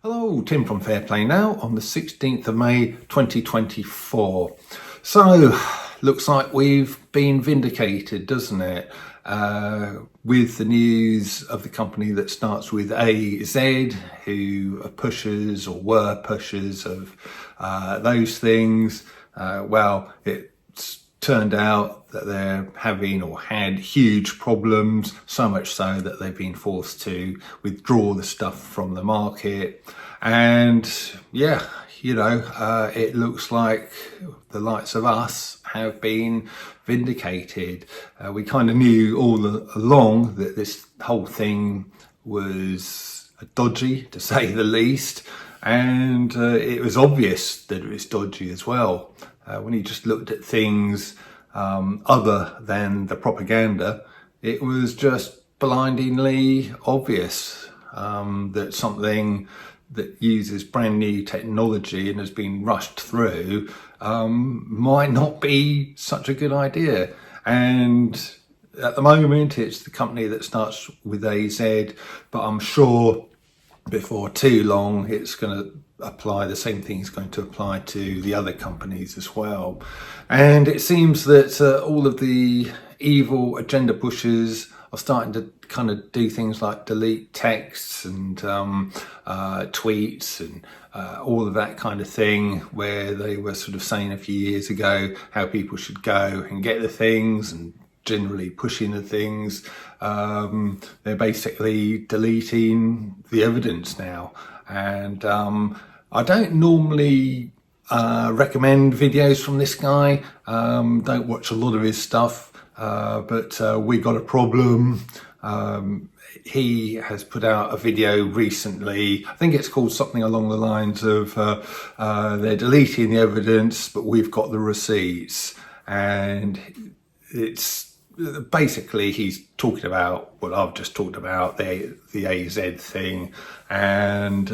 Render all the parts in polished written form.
Hello, Tim from Fair Play Now on the 16th of May 2024. So, looks like we've been vindicated, doesn't it? With the news of the company that starts with AZ, who are pushers or were pushers of those things. Well, it's turned out that they're having or had huge problems, so much so that they've been forced to withdraw the stuff from the market. And yeah, it looks like the likes of us have been vindicated. We kind of knew all along that this whole thing was dodgy, to say the least. And it was obvious that it was dodgy as well. When you just looked at things other than the propaganda, it was just blindingly obvious that something that uses brand new technology and has been rushed through might not be such a good idea. And at the moment, it's the company that starts with AZ, but I'm sure before too long, it's going to apply, the same thing is going to apply to the other companies as well. And it seems that all of the evil agenda pushers are starting to kind of do things like delete texts and tweets and all of that kind of thing, where they were sort of saying a few years ago how people should go and get the things and generally pushing the things. They're basically deleting the evidence now. And I don't normally recommend videos from this guy. Don't watch a lot of his stuff, but We Got a Problem. He has put out a video recently. I think it's called something along the lines of they're deleting the evidence, but we've got the receipts. And it's basically, he's talking about what I've just talked about, the AZ thing, and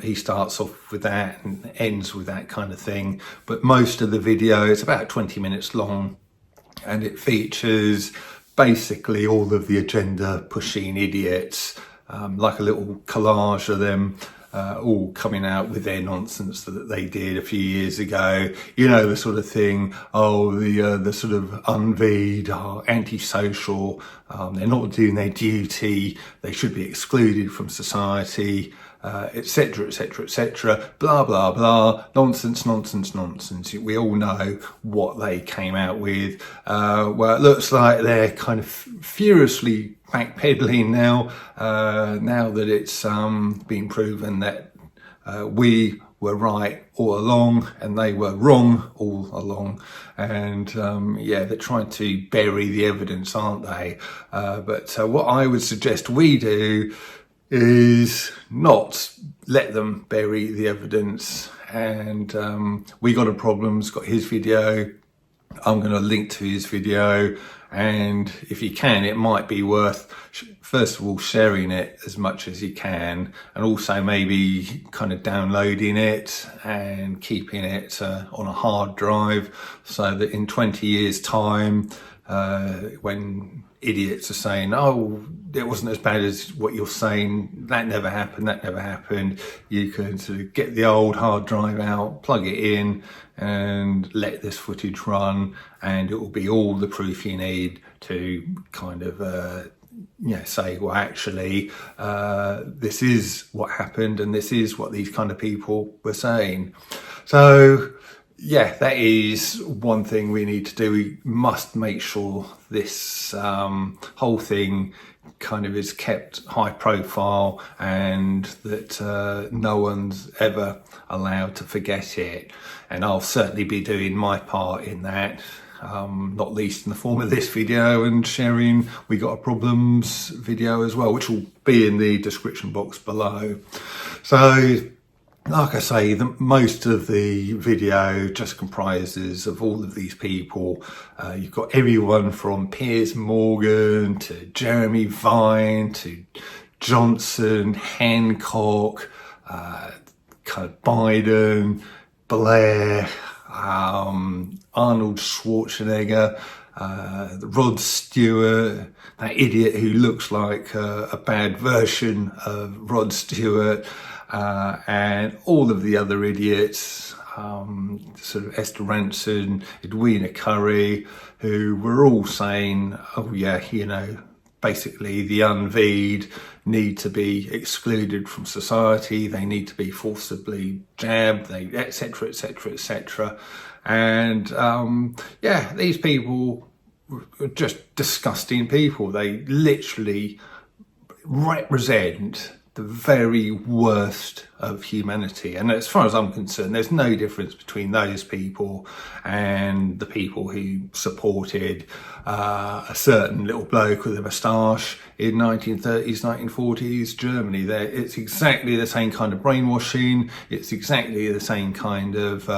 he starts off with that and ends with that kind of thing. But most of the video is about 20 minutes long, and it features basically all of the agenda pushing idiots, like a little collage of them all coming out with their nonsense that they did a few years ago. You know, the sort of thing, the sort of unveed are antisocial, they're not doing their duty, they should be excluded from society, etc, etc, etc, blah blah blah, nonsense, nonsense, nonsense. We all know what they came out with. Well, it looks like they're kind of furiously backpedaling now, now that it's been proven that we were right all along and they were wrong all along. And yeah, they're trying to bury the evidence, aren't they? But what I would suggest we do is not let them bury the evidence. And We Got a Problem's got his video. I'm going to link to his video, and if you can, it might be worth first of all sharing it as much as you can, and also maybe kind of downloading it and keeping it on a hard drive, so that in 20 years time, when idiots are saying, oh, it wasn't as bad as what you're saying, that never happened, you can sort of get the old hard drive out, plug it in, and let this footage run, and it will be all the proof you need to kind of say, well, actually, this is what happened, and this is what these kind of people were saying. So yeah, that is one thing we need to do. We must make sure this whole thing kind of is kept high profile, and that no one's ever allowed to forget it. And I'll certainly be doing my part in that, not least in the form of this video and sharing We Got a Problems video as well, which will be in the description box below. So like I say, most of the video just comprises of all of these people. You've got everyone from Piers Morgan to Jeremy Vine to Johnson, Hancock, kind of Biden, Blair, Arnold Schwarzenegger, Rod Stewart, that idiot who looks like a bad version of Rod Stewart, and all of the other idiots, sort of Esther Ranson, Edwina Curry, who were all saying, oh yeah, you know, basically the unveed need to be excluded from society, they need to be forcibly jabbed, etc, etc, etc. And yeah, these people were just disgusting people. They literally represent the very worst of humanity, and as far as I'm concerned, there's no difference between those people and the people who supported a certain little bloke with a moustache in 1930s, 1940s Germany. It's exactly the same kind of brainwashing, it's exactly the same kind of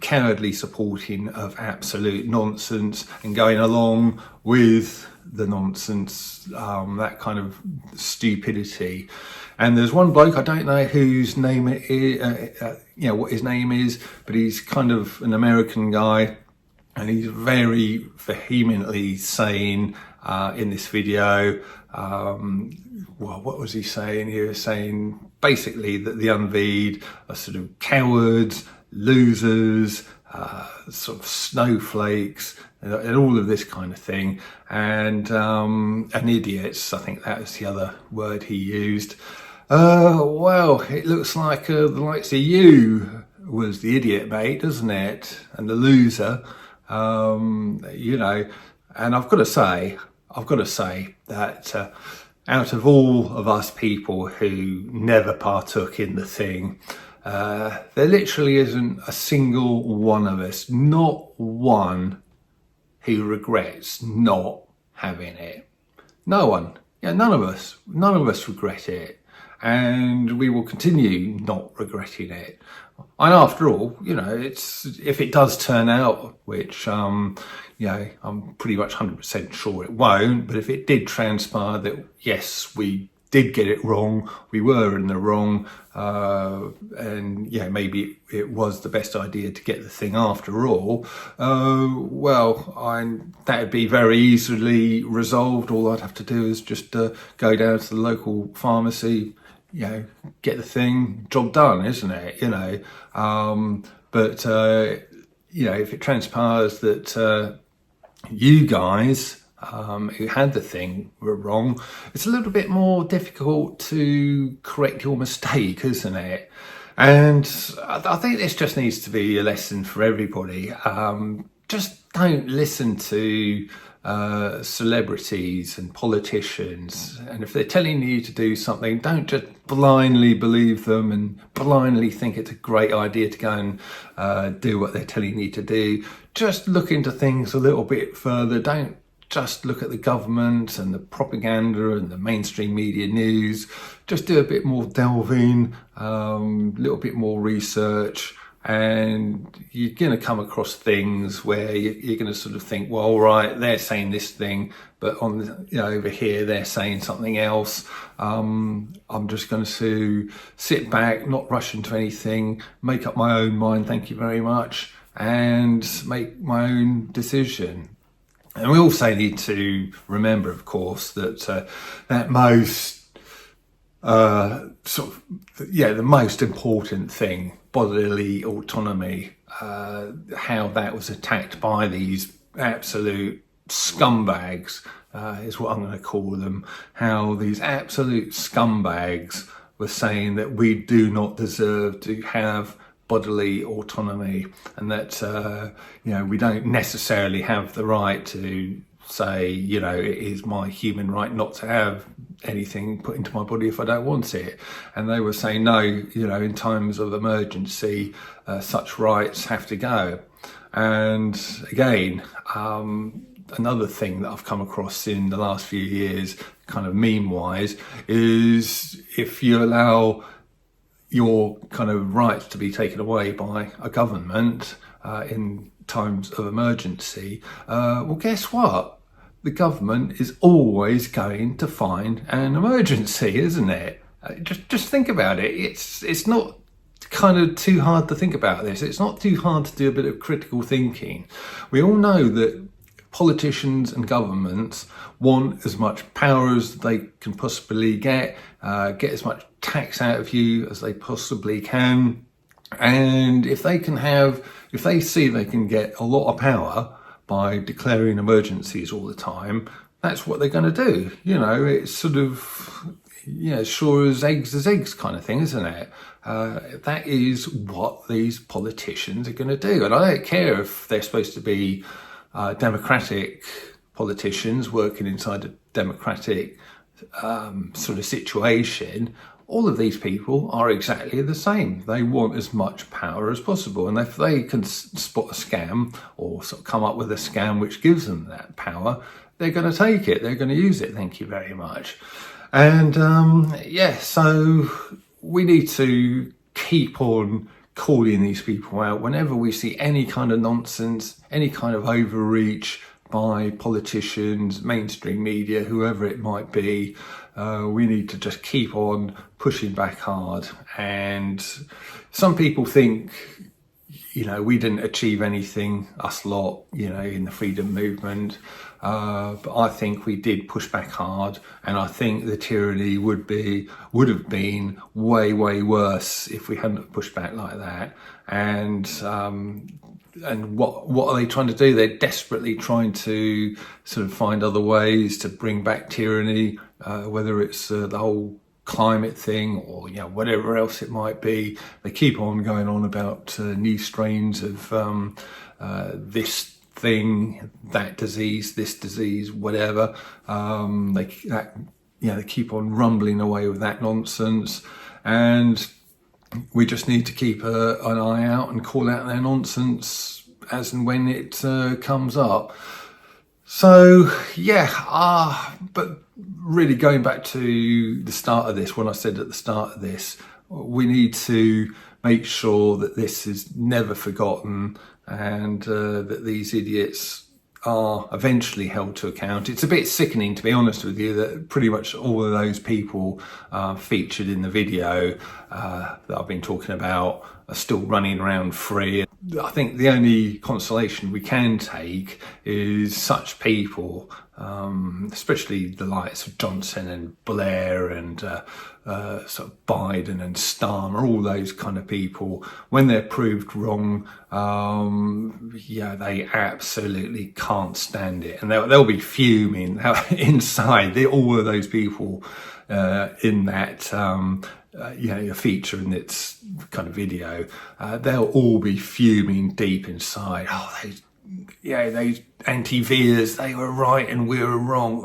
cowardly supporting of absolute nonsense and going along with the nonsense, that kind of stupidity. And there's one bloke, I don't know whose name it is, you know, what his name is, but he's kind of an American guy, and he's very vehemently saying in this video, well, what was he saying? He was saying basically that the unveed are sort of cowards, losers, sort of snowflakes, and all of this kind of thing, and idiots. I think that was the other word he used. Well, it looks like the likes of you was the idiot, mate, doesn't it? And the loser, you know. And I've got to say that out of all of us people who never partook in the thing, there literally isn't a single one of us, not one, who regrets not having it. No one. Yeah, none of us regret it, and we will continue not regretting it. And after all, you know, it's, if it does turn out, which you know, I'm pretty much 100% sure it won't, but if it did transpire that yes, we did get it wrong, we were in the wrong, and yeah, maybe it was the best idea to get the thing after all, well, that would be very easily resolved. All I'd have to do is just go down to the local pharmacy, you know, get the thing, job done, isn't it? You know, but you know, if it transpires that you guys who had the thing were wrong, it's a little bit more difficult to correct your mistake, isn't it? And I think this just needs to be a lesson for everybody. Just don't listen to celebrities and politicians, and if they're telling you to do something, don't just blindly believe them and blindly think it's a great idea to go and do what they're telling you to do. Just look into things a little bit further. Don't just look at the government and the propaganda and the mainstream media news. Just do a bit more delving, a little bit more research, and you're going to come across things where you're going to sort of think, well, all right, they're saying this thing, but on the, you know, over here they're saying something else. I'm just going to sit back, not rush into anything, make up my own mind, thank you very much, and make my own decision. And we also need to remember, of course, that that most the most important thing, bodily autonomy, how that was attacked by these absolute scumbags, is what I'm going to call them. How these absolute scumbags were saying that we do not deserve to have bodily autonomy, and that you know, we don't necessarily have the right to say, you know, it is my human right not to have anything put into my body if I don't want it. And they were saying, no, you know, in times of emergency, such rights have to go. And again, another thing that I've come across in the last few years, kind of meme-wise, is if you allow your kind of rights to be taken away by a government in times of emergency, well, guess what? The government is always going to find an emergency, isn't it? Just think about it. It's not kind of too hard to think about this. It's not too hard to do a bit of critical thinking. We all know that politicians and governments want as much power as they can possibly get as much tax out of you as they possibly can. And if they see they can get a lot of power by declaring emergencies all the time, that's what they're going to do. It's sort of, sure as eggs kind of thing, isn't it? That is what these politicians are going to do. And I don't care if they're supposed to be democratic politicians working inside a democratic sort of situation. All of these people are exactly the same. They want as much power as possible. And if they can spot a scam or sort of come up with a scam which gives them that power, they're going to take it. They're going to use it. Thank you very much. And so we need to keep on calling these people out whenever we see any kind of nonsense, any kind of overreach by politicians, mainstream media, whoever it might be. We need to just keep on pushing back hard. And some people think, we didn't achieve anything, us lot, in the freedom movement. But I think we did push back hard, and I think the tyranny would have been way, way worse if we hadn't pushed back like that. And what are they trying to do? They're desperately trying to sort of find other ways to bring back tyranny, whether it's the whole climate thing or whatever else it might be. They keep on going on about new strains of this thing, that disease, this disease, whatever. They keep on rumbling away with that nonsense, and we just need to keep an eye out and call out their nonsense as and when it comes up. So but really going back to the start of this, when I said at the start of this, we need to make sure that this is never forgotten, and that these idiots are eventually held to account. It's a bit sickening, to be honest with you, that pretty much all of those people featured in the video that I've been talking about are still running around free. I think the only consolation we can take is such people, especially the likes of Johnson and Blair and sort of Biden and Starmer, all those kind of people, when they're proved wrong, they absolutely can't stand it, and they'll be fuming inside. All of those people in that a feature in its kind of video, they'll all be fuming deep inside. Those anti-Vias, they were right and we were wrong.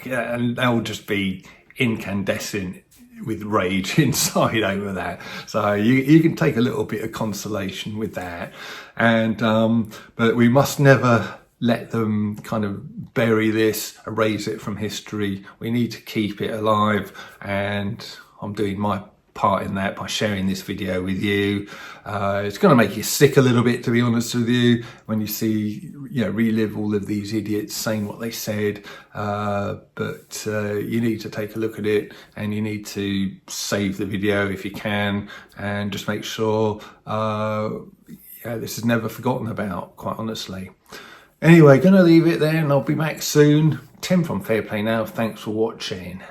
And they'll just be incandescent with rage inside over that. So you can take a little bit of consolation with that. And but we must never let them kind of bury this, erase it from history. We need to keep it alive, and I'm doing my part in that by sharing this video with you. It's going to make you sick a little bit, to be honest with you, when you see, relive all of these idiots saying what they said. But you need to take a look at it, and you need to save the video if you can, and just make sure this is never forgotten about, quite honestly. Anyway, going to leave it there, and I'll be back soon. Tim from Fair Play Now. Thanks for watching.